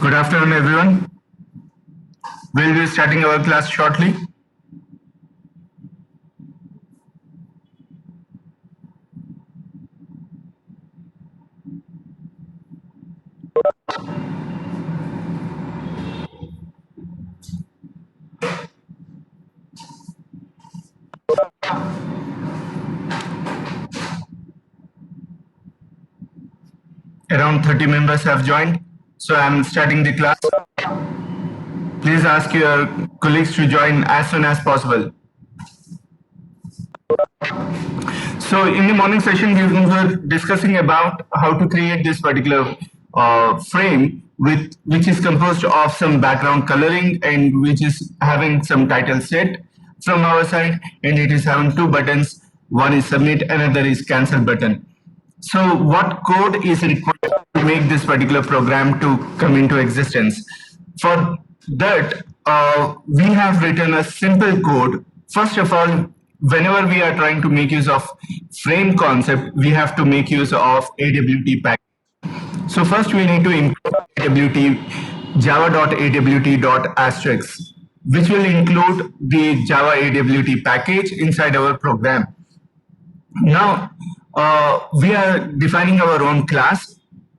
Good afternoon, everyone. We'll be starting our class shortly. Around 30 members have joined, so I'm starting the class. Please ask your colleagues to join as soon as possible. So in the morning session, we were discussing about how to create this particular frame which is composed of some background coloring and which is having some title set from our side, and it is having two buttons. One is submit, another is cancel button. So what code is required to make this particular program to come into existence? For that, we have written a simple code. First of all, whenever we are trying to make use of frame concept, we have to make use of AWT package. So first we need to import AWT java.awt.asterisk, which will include the Java AWT package inside our program. Now, we are defining our own class.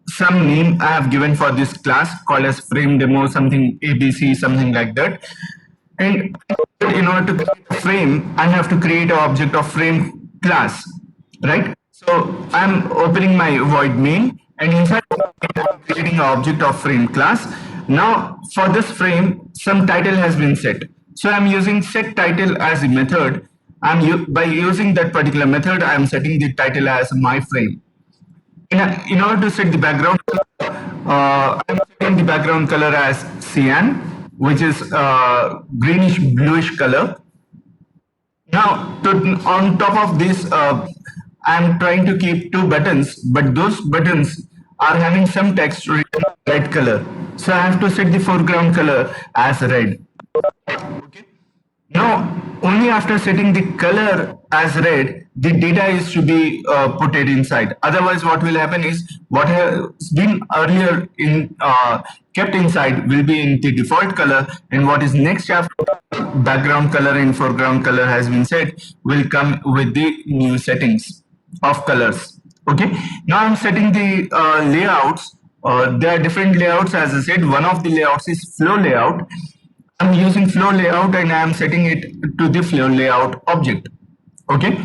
Some name I have given for this class called as frame demo, something ABC, something like that. And in order to create a frame, I have to create an object of frame class, right? So I'm opening my void main, and inside I'm creating an object of frame class. Now for this frame, some title has been set. So I'm using set title as a method. By using that particular method, I'm setting the title as my frame. In order to set the background, I'm setting the background color as cyan, which is greenish bluish color. Now, on top of this, I'm trying to keep two buttons, but those buttons are having some text written red color. So I have to set the foreground color as red. Okay. Now, only after setting the color as red, the data is to be put it inside. Otherwise, what will happen is what has been earlier kept inside will be in the default color, and what is next after background color and foreground color has been set will come with the new settings of colors. Okay. Now I'm setting the layouts. There are different layouts, as I said. One of the layouts is flow layout. I'm using flow layout and I'm setting it to the flow layout object. Okay.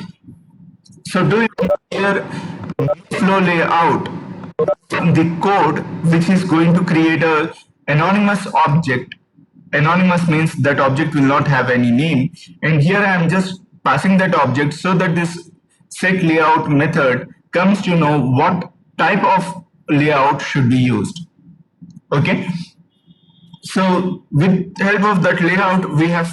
So do it here, flow layout, the code which is going to create a anonymous object. Anonymous means that object will not have any name. And here I am just passing that object so that this set layout method comes to know what type of layout should be used. Okay. So with help of that layout, we have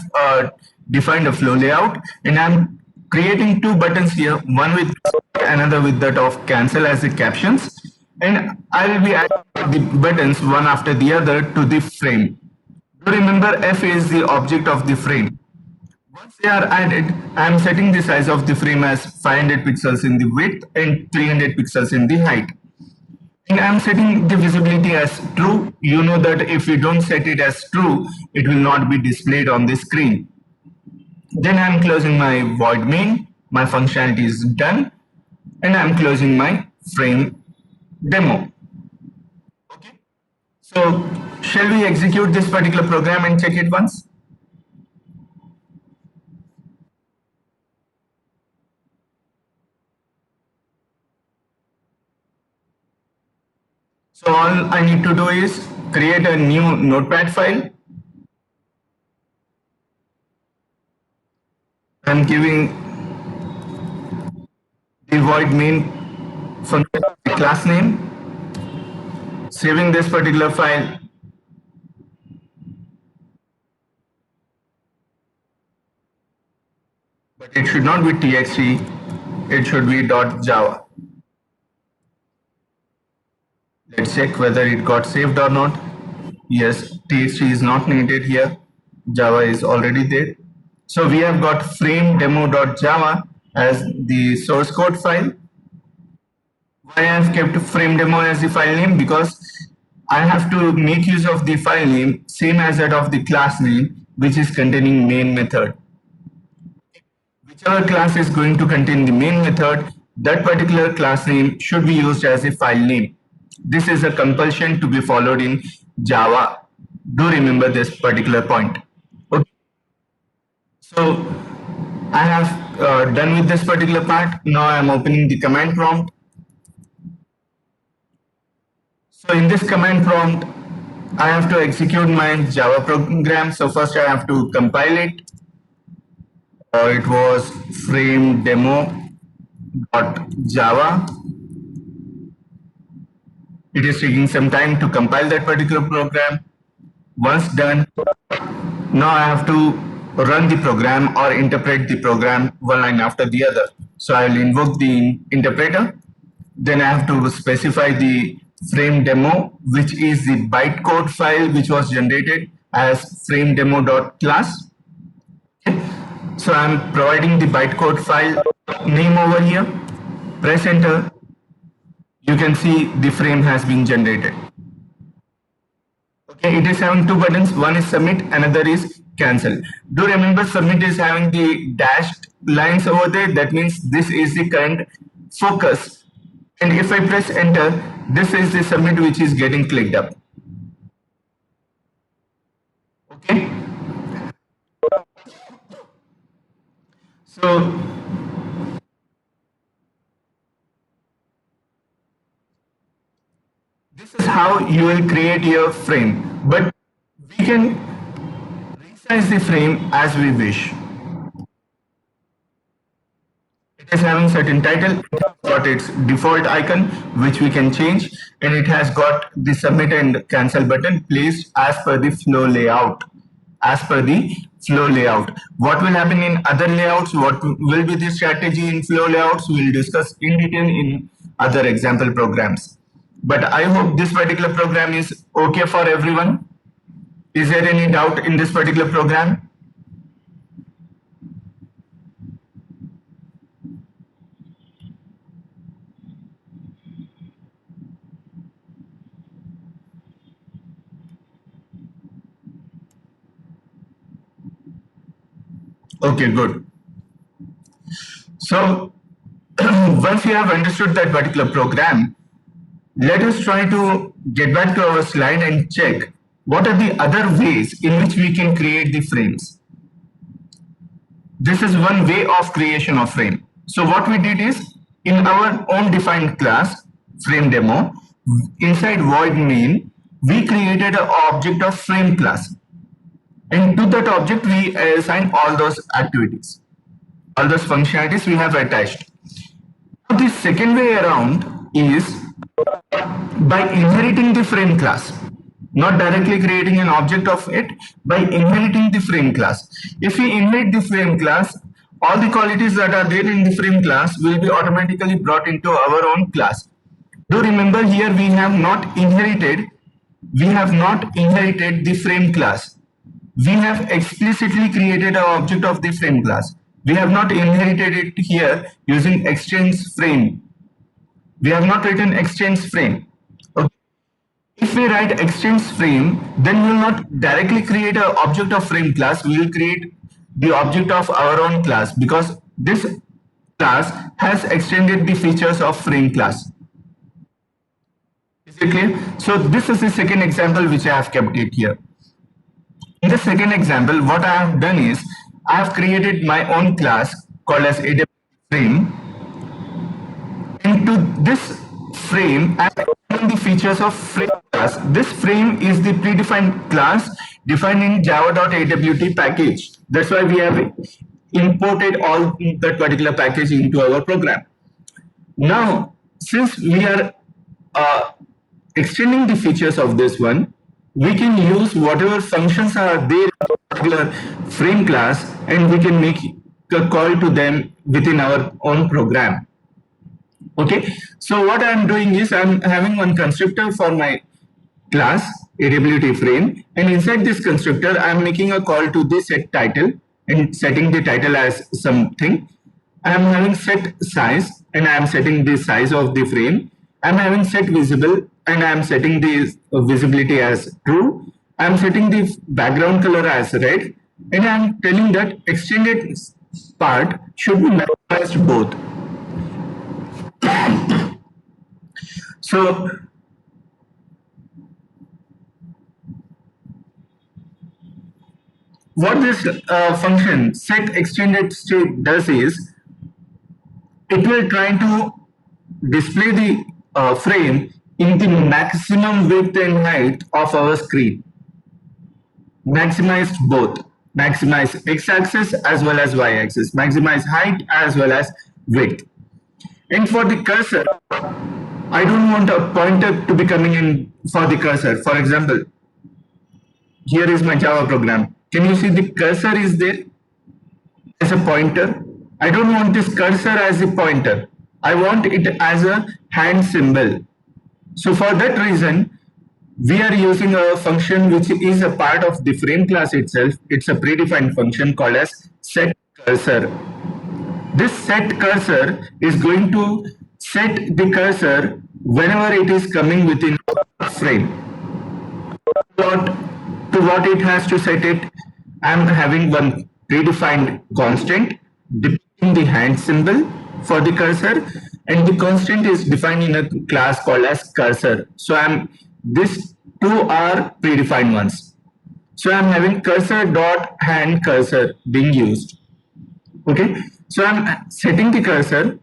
defined a flow layout, and I'm creating two buttons here, one with another with that of cancel as the captions, and I will be adding the buttons one after the other to the frame. Do remember F is the object of the frame. Once they are added, I am setting the size of the frame as 500 pixels in the width and 300 pixels in the height. And I'm setting the visibility as true. You know that if you don't set it as true, it will not be displayed on the screen. Then I'm closing my void main. My functionality is done. And I'm closing my frame demo. Okay. So shall we execute this particular program and check it once? So all I need to do is create a new notepad file. I'm giving the void main function the class name, saving this particular file. But it should not be txt, it should be .java. Let's check whether it got saved or not. Yes, txt is not needed here. Java is already there. So we have got frame demo.java as the source code file. Why I have kept frame demo as the file name? Because I have to make use of the file name same as that of the class name, which is containing main method. Whichever class is going to contain the main method, that particular class name should be used as a file name. This is a compulsion to be followed in Java. Do remember this particular point. Okay. So I have done with this particular part. Now I am opening the command prompt. So in this command prompt, I have to execute my Java program. So first I have to compile it. It was frame demo.java. It is taking some time to compile that particular program. Once done, now I have to run the program or interpret the program one line after the other. So I will invoke the interpreter. Then I have to specify the frame demo, which is the bytecode file which was generated as frame demo.class. So I'm providing the bytecode file name over here. Press enter. You can see the frame has been generated. Okay, it is having two buttons. One is submit, another is cancel. Do remember submit is having the dashed lines over there. That means this is the current focus. And if I press enter, this is the submit which is getting clicked up. Okay. So this is how you will create your frame, but we can resize the frame as we wish. It is having certain title, it has got its default icon which we can change, and it has got the submit and cancel button placed as per the flow layout. As per the flow layout. What will happen in other layouts? What will be the strategy in flow layouts? We will discuss in detail in other example programs. But I hope this particular program is okay for everyone. Is there any doubt in this particular program? Okay, good. So once you have understood that particular program, let us try to get back to our slide and check what are the other ways in which we can create the frames. This is one way of creation of frame. So what we did is in our own defined class frame demo, inside void main, we created an object of frame class. And to that object, we assign all those activities, all those functionalities we have attached. Now, the second way around is by inheriting the frame class, not directly creating an object of it, by inheriting the frame class. If we inherit the frame class, all the qualities that are there in the frame class will be automatically brought into our own class. Do remember here we have not inherited the frame class. We have explicitly created an object of the frame class. We have not inherited it here using exchange frame. We have not written exchange frame. Okay. If we write exchange frame, then we will not directly create an object of frame class. We will create the object of our own class because this class has extended the features of frame class. Is it clear? So this is the second example which I have kept it here. In the second example, what I have done is I have created my own class called as AWS frame. Into this frame, I have added the features of frame class. This frame is the predefined class defined in java.awt package. That's why we have imported all that particular package into our program. Now, since we are extending the features of this one, we can use whatever functions are there in a particular frame class and we can make a call to them within our own program. Okay, so what I'm doing is I'm having one constructor for my class AWT frame, and inside this constructor I'm making a call to the set title and setting the title as something. I'm having set size and I'm setting the size of the frame. I'm having set visible and I'm setting the visibility as true. I'm setting the background color as red, and I'm telling that extended part should be maximized both. So what this function set extended state does is it will try to display the frame in the maximum width and height of our screen. Maximize both. Maximize x-axis as well as y-axis. Maximize height as well as width. And for the cursor, I don't want a pointer to be coming in for the cursor. For example, here is my Java program. Can you see the cursor is there as a pointer? I don't want this cursor as a pointer. I want it as a hand symbol. So for that reason, we are using a function which is a part of the frame class itself. It's a predefined function called as set cursor. This set cursor is going to set the cursor whenever it is coming within a frame. To what it has to set it, I'm having one predefined constant depicting the hand symbol for the cursor, and the constant is defined in a class called as cursor. So these two are predefined ones. So I'm having cursor dot hand cursor being used. Okay, so I'm setting the cursor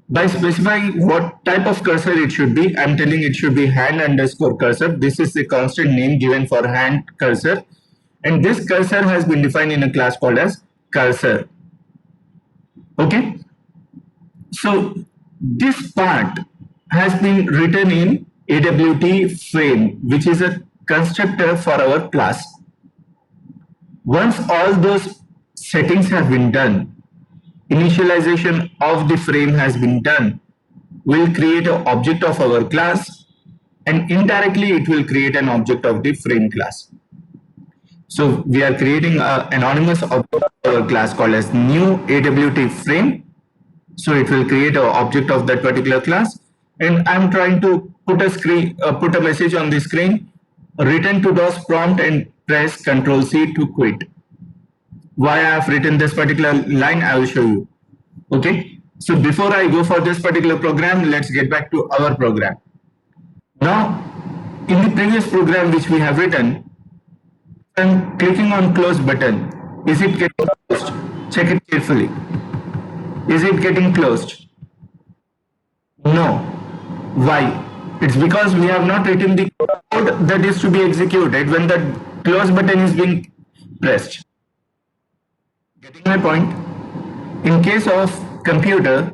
by specifying what type of cursor it should be. I'm telling it should be hand underscore cursor. This is the constant name given for hand cursor, and this cursor has been defined in a class called as cursor. Okay, so this part has been written in AWT frame, which is a constructor for our class. Once all those settings have been done, initialization of the frame has been done, we'll create an object of our class, and indirectly it will create an object of the frame class. So we are creating an anonymous object of our class called as new AWT frame. So it will create an object of that particular class, and I'm trying to put a message on the screen, return to DOS prompt and press Ctrl C to quit. Why I have written this particular line, I will show you. Okay, so before I go for this particular program, let's get back to our program. Now, in the previous program which we have written, I'm clicking on close button. Is it getting closed? Check it carefully. Is it getting closed? No. Why? It's because we have not written the code that is to be executed when the close button is being pressed. Getting my point? In case of computer,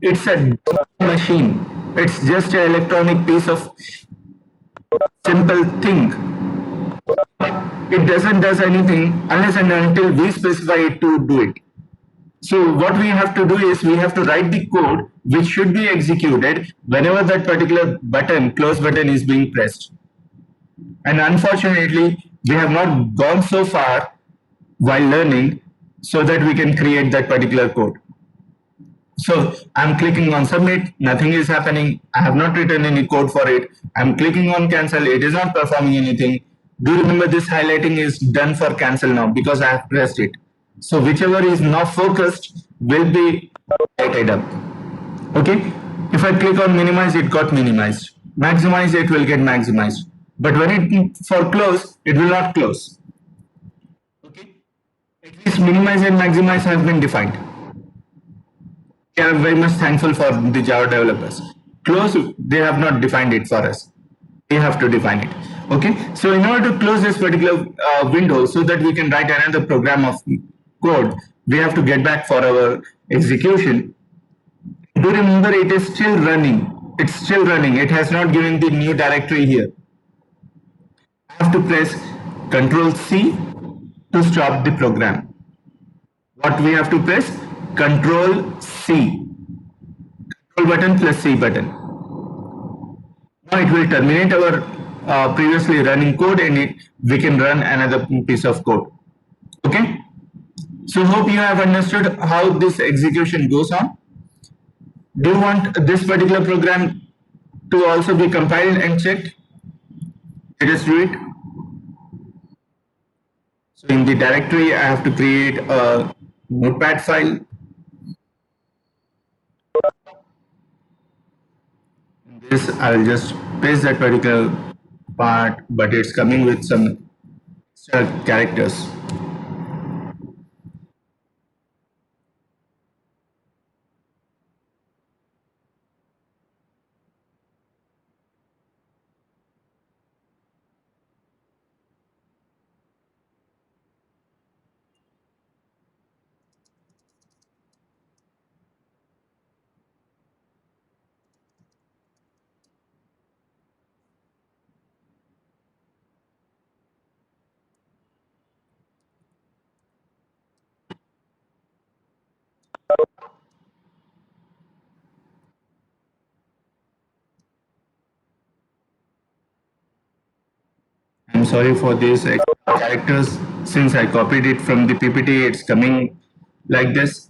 it's a machine. It's just an electronic piece of simple thing. It doesn't do anything unless and until we specify it to do it. So what we have to do is we have to write the code which should be executed whenever that particular button, close button, is being pressed. And unfortunately, we have not gone so far while learning so that we can create that particular code. So I'm clicking on submit, nothing is happening. I have not written any code for it. I'm clicking on cancel, it is not performing anything. Do remember this highlighting is done for cancel now because I have pressed it. So whichever is not focused will be lighted up. Okay, if I click on minimize, it got minimized. Maximize, it will get maximized. But when it for close, it will not close. Okay, at least minimize and maximize have been defined. We are very much thankful for the Java developers. Close, they have not defined it for us. We have to define it. Okay, so in order to close this particular window so that we can write another program of code, we have to get back for our execution. Do remember it is still running. It's still running. It has not given the new directory here. I have to press Ctrl C to stop the program. What we have to press? Ctrl C. Control button plus C button. Now it will terminate our previously running code, and we can run another piece of code. Okay, so hope you have understood how this execution goes on. Do you want this particular program to also be compiled and checked. Let us do it. So in the directory, I have to create a notepad file. In this, I'll just paste that particular part, but it's coming with some extra characters. I'm sorry for these extra characters. Since I copied it from the PPT, it's coming like this.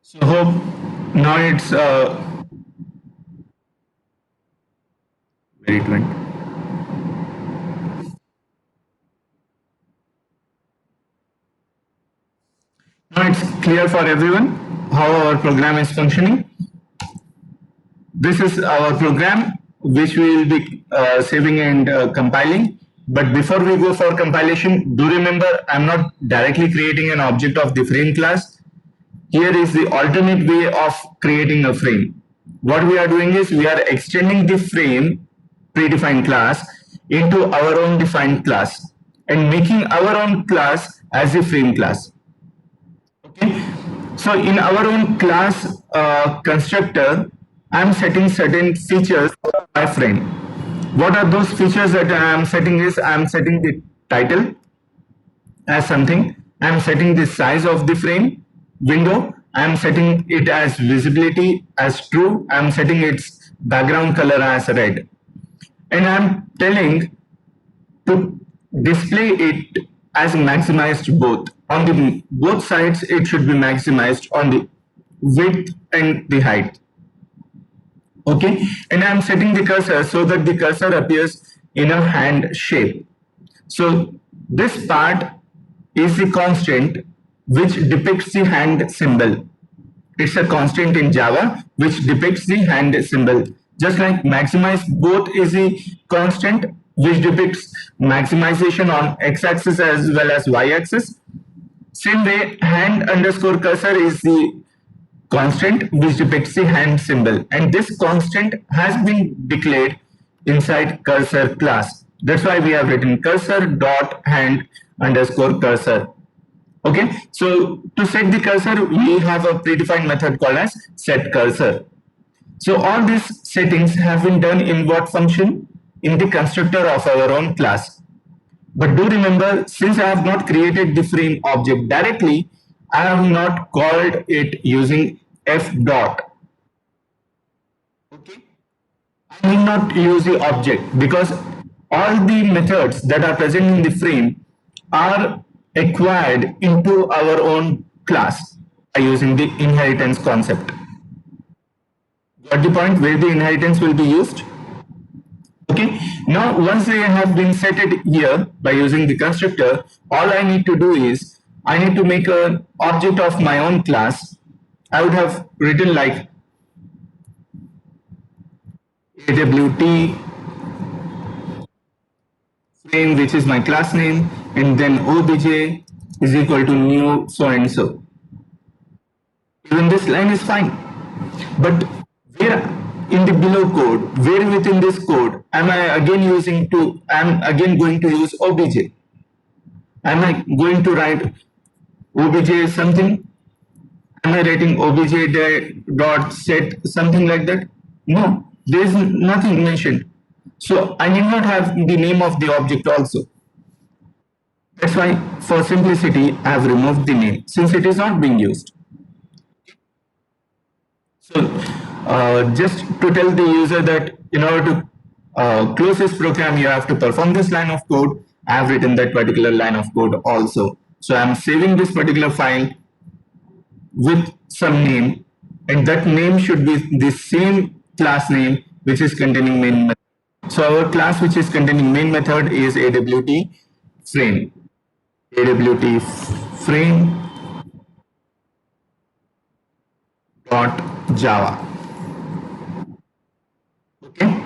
So hope now it's where it went. Now it's clear for everyone how our program is functioning. This is our program which we will be saving and compiling. But before we go for compilation, do remember I'm not directly creating an object of the frame class. Here is the alternate way of creating a frame. What we are doing is we are extending the frame predefined class into our own defined class and making our own class as a frame class. Okay, so in our own class constructor, I'm setting certain features for my frame. What are those features that I'm setting is I'm setting the title as something, I'm setting the size of the frame window, I'm setting it as visibility as true, I'm setting its background color as red, and I'm telling to display it as maximized both. On the both sides, it should be maximized on the width and the height. Okay, and I'm setting the cursor so that the cursor appears in a hand shape. So this part is the constant which depicts the hand symbol. It's a constant in Java which depicts the hand symbol. Just like maximize both is a constant which depicts maximization on x-axis as well as y-axis. Same way, hand underscore cursor is the constant which depicts the hand symbol, and this constant has been declared inside cursor class. That's why we have written cursor dot hand underscore cursor. Okay, so to set the cursor, we have a predefined method called as set cursor. So all these settings have been done in what function? In the constructor of our own class. But do remember, since I have not created the frame object directly, I have not called it using f dot. Okay, I need not use the object because all the methods that are present in the frame are acquired into our own class by using the inheritance concept. Got the point where the inheritance will be used? Okay, now once they have been set it here by using the constructor, all I need to do is I need to make an object of my own class. I would have written like AWT frame, which is my class name, and then obj is equal to new so and so. Even this line is fine. But where in the below code, where within this code am I again I'm again going to use obj? Am I going to write obj something? Am I writing obj dot set something like that? No, there is nothing mentioned. So I need not have the name of the object also. That's why for simplicity I have removed the name since it is not being used. So just to tell the user that in order to close this program, you have to perform this line of code. I have written that particular line of code also. So I'm saving this particular file with some name, and that name should be the same class name which is containing main method. So our class which is containing main method is AWT frame. AWT frame dot Java. Okay.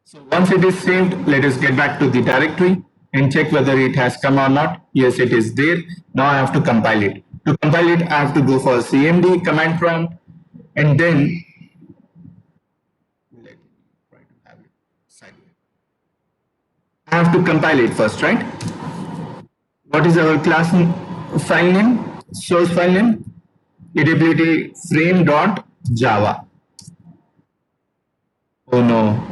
So once it is saved, let us get back to the directory and check whether it has come or not. Yes, it is there. Now I have to compile it. To compile it, I have to go for cmd command prompt and then I have to compile it first, right? What is our class file name? Source file name? AWT frame.java. Oh no.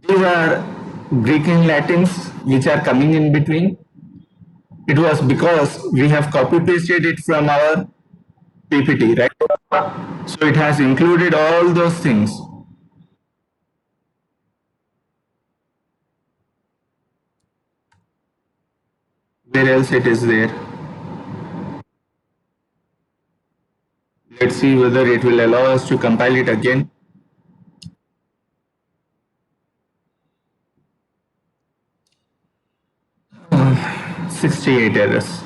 These are Greek and Latins which are coming in between. It was because we have copy pasted it from our PPT, right? So it has included all those things. Where else it is there? Let's see whether it will allow us to compile it again. Uh, 68 errors.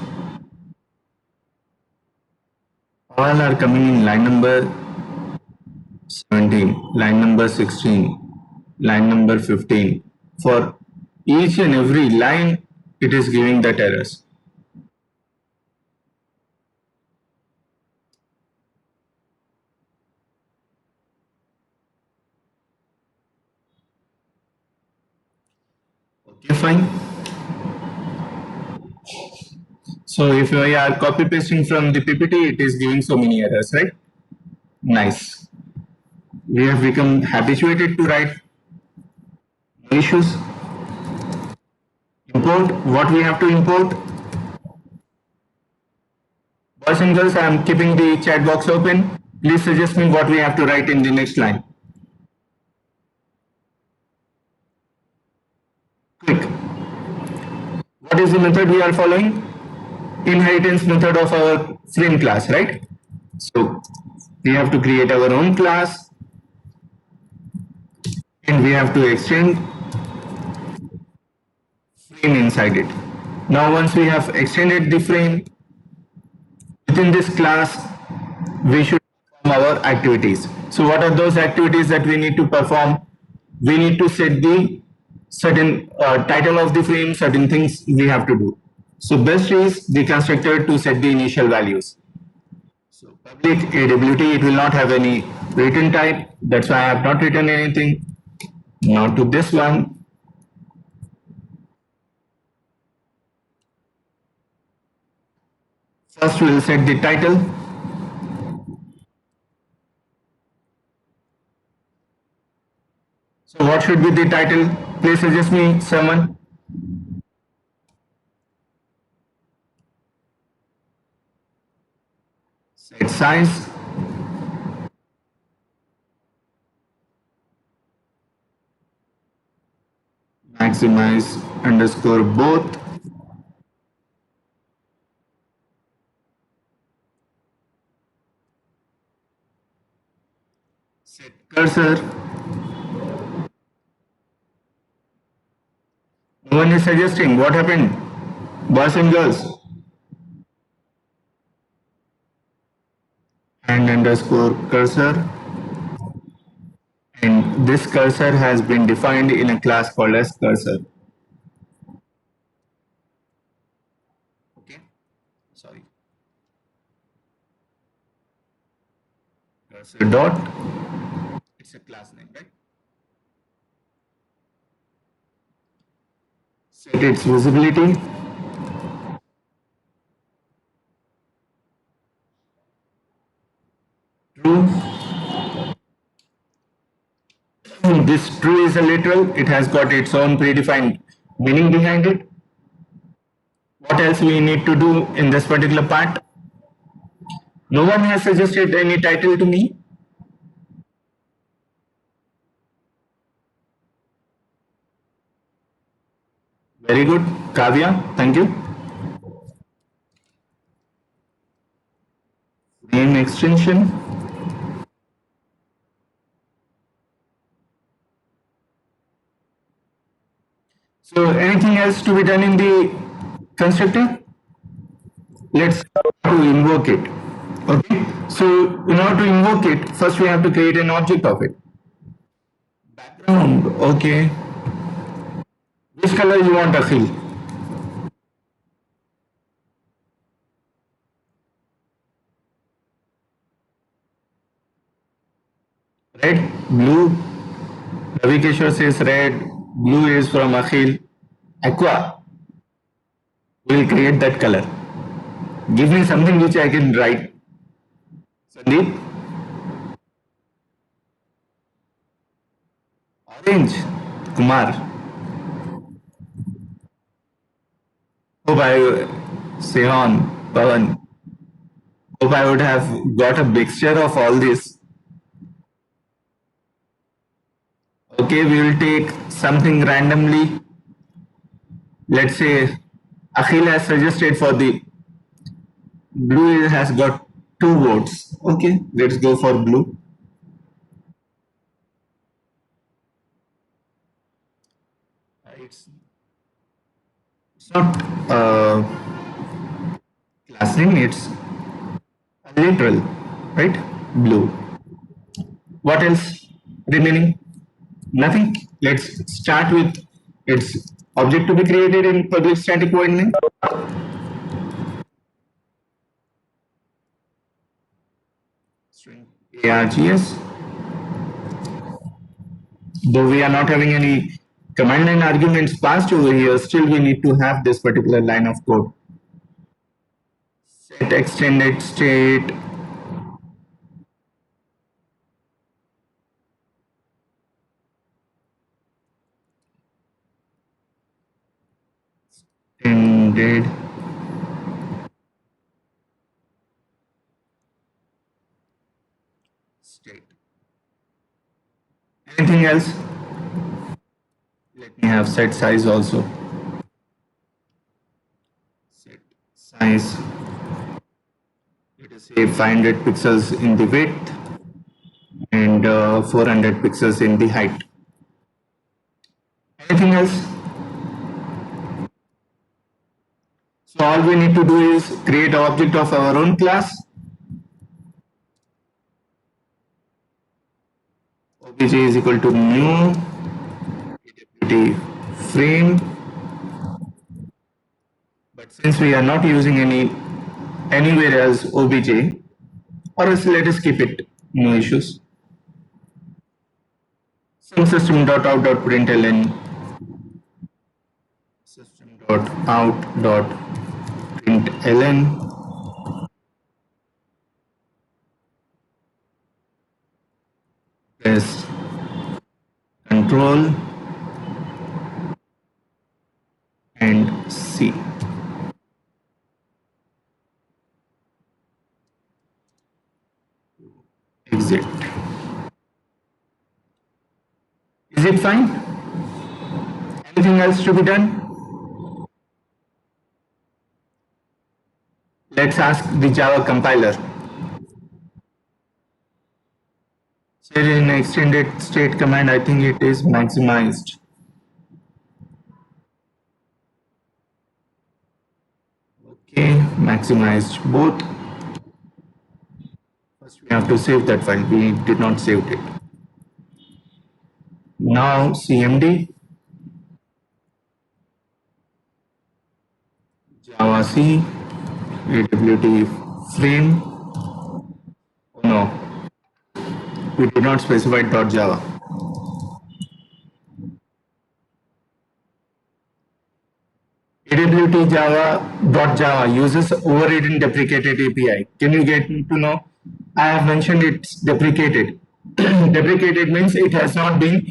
All are coming in line number 17, line number 16, line number 15. For each and every line, it is giving that errors. Okay, fine. So if we are copy pasting from the PPT, it is giving so many errors, right? Nice. We have become habituated to write. No issues. Import, what we have to import? Boys and girls, I am keeping the chat box open. Please suggest me what we have to write in the next line. Quick. What is the method we are following? Inheritance method of our frame class, right? So we have to create our own class and we have to extend frame inside it. Now once we have extended the frame, within this class, we should perform our activities. So what are those activities that we need to perform? We need to set the certain title of the frame, certain things we have to do. So best is the constructor to set the initial values. So public AWT, it will not have any return type. That's why I have not written anything. Now to this one, first we will set the title. So what should be the title? Please suggest me someone. Set size. Maximize underscore both. Set cursor. No one is suggesting. What happened? Boys and girls. And underscore cursor. And this cursor has been defined in a class called as cursor. Sorry. Cursor dot. It's a class name, right? Set its visibility. True. This true is a literal. It has got its own predefined meaning behind it. What else we need to do in this particular part? No one has suggested any title to me. Very good. Kavya, thank you. Name extension. So anything else to be done in the constructor? Let's start to invoke it. Okay. So in order to invoke it, first we have to create an object of it. Background. Okay. Which color you want, Akhil? Red, blue. Ravi Keshwar says red. Blue is from Akhil. Aqua. We'll create that color. Give me something which I can write. Sandeep. Orange. Kumar. Hope I, Sehan, Pavan. Hope I would have got a mixture of all this. Okay, we will take something randomly. Let's say Akhil has suggested for the blue has got 2 votes. Okay, let's go for blue. It's not class name, it's a literal, right? Blue. What else remaining? Nothing. Let's start with its object to be created in public static void name. String args. Though we are not having any command line arguments passed over here, still we need to have this particular line of code. Set extended state. Extended state. Anything else? Let me have set size also. Set size. Let us say 500 pixels in the width and 400 pixels in the height. Anything else? So all we need to do is create an object of our own class. Obj is equal to new AWT frame. But since we are not using anywhere else obj, or else let us keep it, no issues. Some system.out.println system.out.println press control and C. Exit. Is it fine? Anything else to be done? Let's ask the Java compiler. Here in extended state command, I think it is maximized. Okay, maximized both. First we have to save that file. We did not save it. Now cmd Java C AWT frame. Oh no, we did not specify .java. AWT Java uses overridden deprecated API. Can you get to know? I have mentioned it's deprecated. Deprecated means it has not been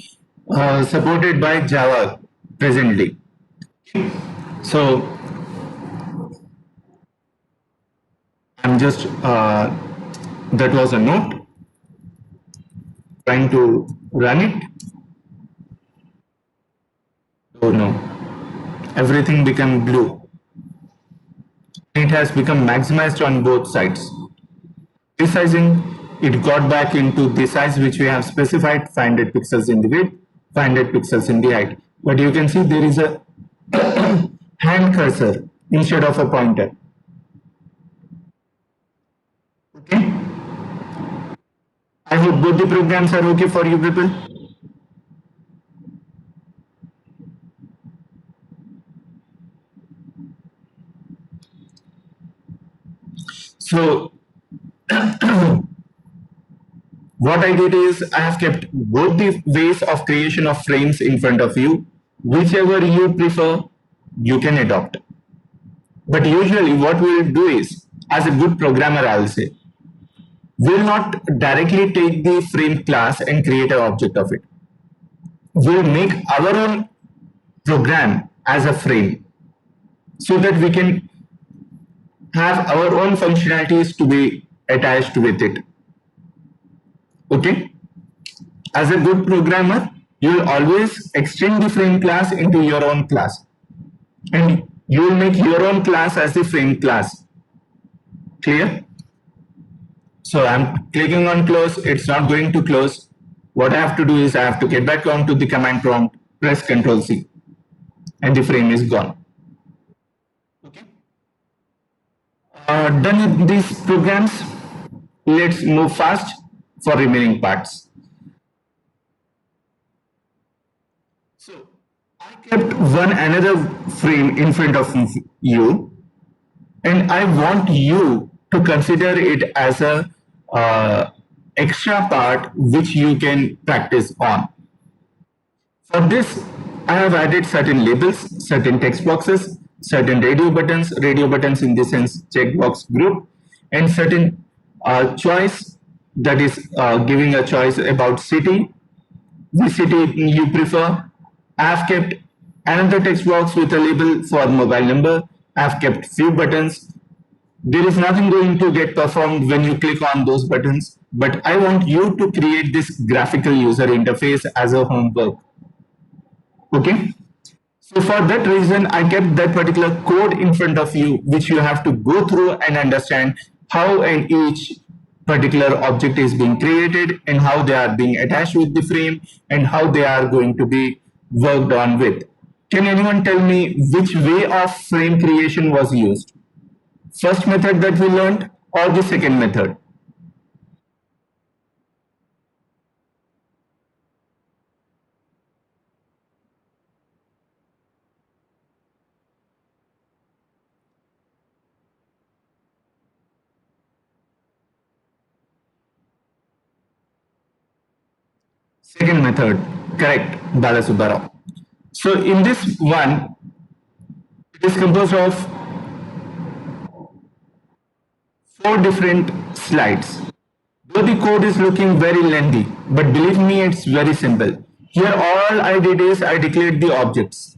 supported by Java presently. So I'm just that was a note trying to run it. Oh no, everything became blue. It has become maximized on both sides. Resizing, it got back into the size which we have specified, 500 pixels in the width, 500 pixels in the height. But you can see there is a hand cursor instead of a pointer. Okay. I hope both the programs are okay for you people. So what I did is I have kept both the ways of creation of frames in front of you. Whichever you prefer, you can adopt. But usually what we will do is, as a good programmer, I will say, we'll not directly take the frame class and create an object of it. We'll make our own program as a frame so that we can have our own functionalities to be attached with it. Okay? As a good programmer, you will always extend the frame class into your own class. And you will make your own class as the frame class. Clear? So I'm clicking on close, it's not going to close. What I have to do is I have to get back onto the command prompt, press Ctrl C, and the frame is gone. Okay. Done with these programs, let's move fast for remaining parts. So I kept one another frame in front of you, and I want you to consider it as a extra part which you can practice on. For this, I have added certain labels, certain text boxes, certain radio buttons in the sense checkbox group, and certain choice, that is giving a choice about city, the city you prefer. I have kept another text box with a label for mobile number. I have kept few buttons. There is nothing going to get performed when you click on those buttons, but I want you to create this graphical user interface as a homework. Okay. So for that reason, I kept that particular code in front of you, which you have to go through and understand how and each particular object is being created and how they are being attached with the frame and how they are going to be worked on with. Can anyone tell me which way of frame creation was used? First method that we learned or the second method? Second method, correct, Balasubbarao. So in this one, it is composed of 4 different slides. Though the code is looking very lengthy, but believe me, it's very simple. Here all I did is I declared the objects.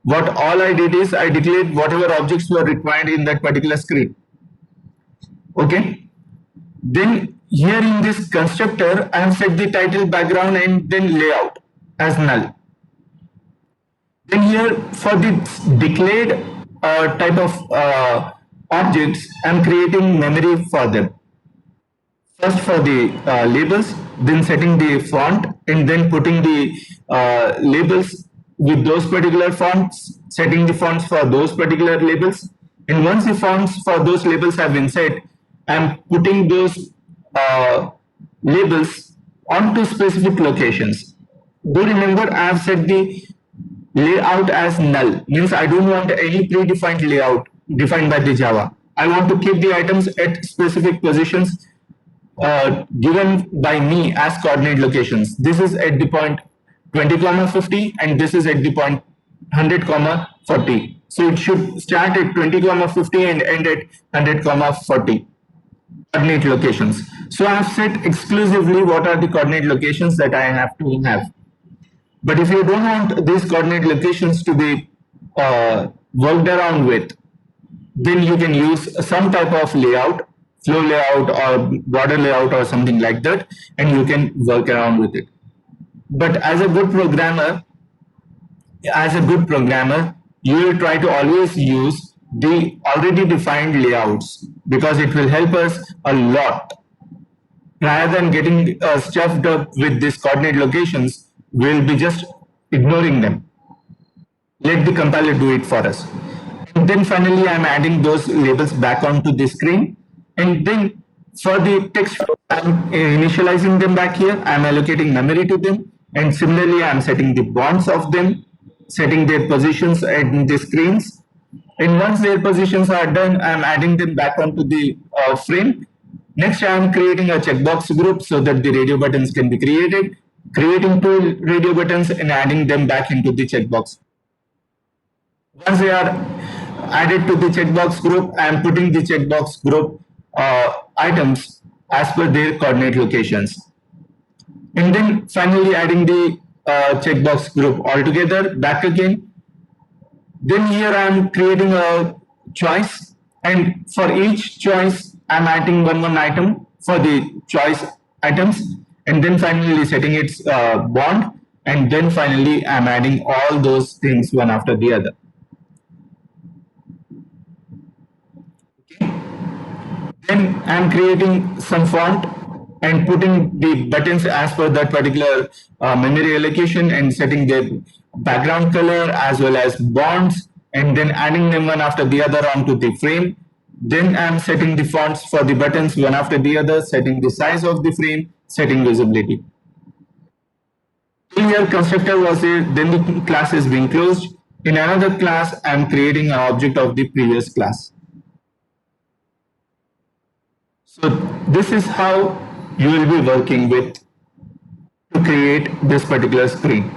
What all I did is I declared whatever objects were required in that particular script. Okay. Then here in this constructor, I have set the title, background, and then layout as null. Then here for the declared type of objects, I am creating memory for them. First for the labels, then setting the font, and then putting the labels with those particular fonts, setting the fonts for those particular labels. And once the fonts for those labels have been set, I'm putting those labels onto specific locations. Do remember I have set the layout as null, means I don't want any predefined layout defined by the Java. I want to keep the items at specific positions given by me as coordinate locations. This is at the point 20 comma 50 and this is at the point 100 comma 40. So it should start at 20 comma 50 and end at 100 comma 40 coordinate locations. So I have set exclusively what are the coordinate locations that I have to have. But if you don't want these coordinate locations to be worked around with, then you can use some type of layout, flow layout or border layout or something like that, and you can work around with it. But as a good programmer, you will try to always use the already defined layouts because it will help us a lot. Rather than getting stuffed up with these coordinate locations, we'll be just ignoring them. Let the compiler do it for us. And then finally, I'm adding those labels back onto the screen. And then for the text, I'm initializing them back here. I'm allocating memory to them. And similarly, I'm setting the bonds of them, setting their positions in the screens. And once their positions are done, I'm adding them back onto the frame. Next, I'm creating a checkbox group so that the radio buttons can be created, creating two radio buttons and adding them back into the checkbox. Once they are added to the checkbox group, I am putting the checkbox group items as per their coordinate locations. And then finally adding the checkbox group altogether back again. Then here I am creating a choice, and for each choice I am adding one item for the choice items, and then finally setting its bond, and then finally I am adding all those things one after the other. Then I'm creating some font and putting the buttons as per that particular memory allocation and setting their background color as well as bonds and then adding them one after the other onto the frame. Then I'm setting the fonts for the buttons one after the other, setting the size of the frame, setting visibility. Here constructor was there, then the class is being closed. In another class, I'm creating an object of the previous class. So this is how you will be working with to create this particular screen.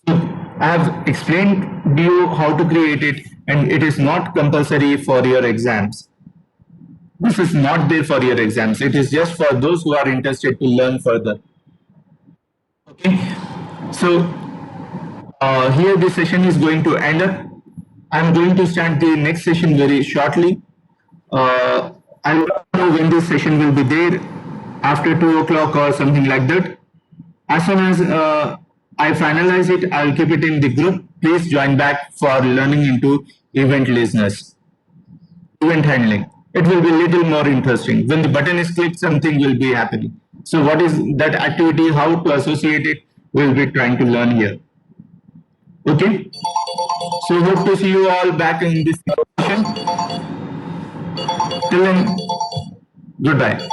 So I have explained to you how to create it, and it is not compulsory for your exams. This is not there for your exams. It is just for those who are interested to learn further. Okay, so here this session is going to end up. I'm going to start the next session very shortly. I don't know when this session will be there, after 2 o'clock or something like that. As soon as I finalize it, I'll keep it in the group. Please join back for learning into event listeners, event handling. It will be a little more interesting. When the button is clicked, something will be happening. So what is that activity, how to associate it, we'll be trying to learn here. Okay? So hope to see you all back in this session. Till then, goodbye.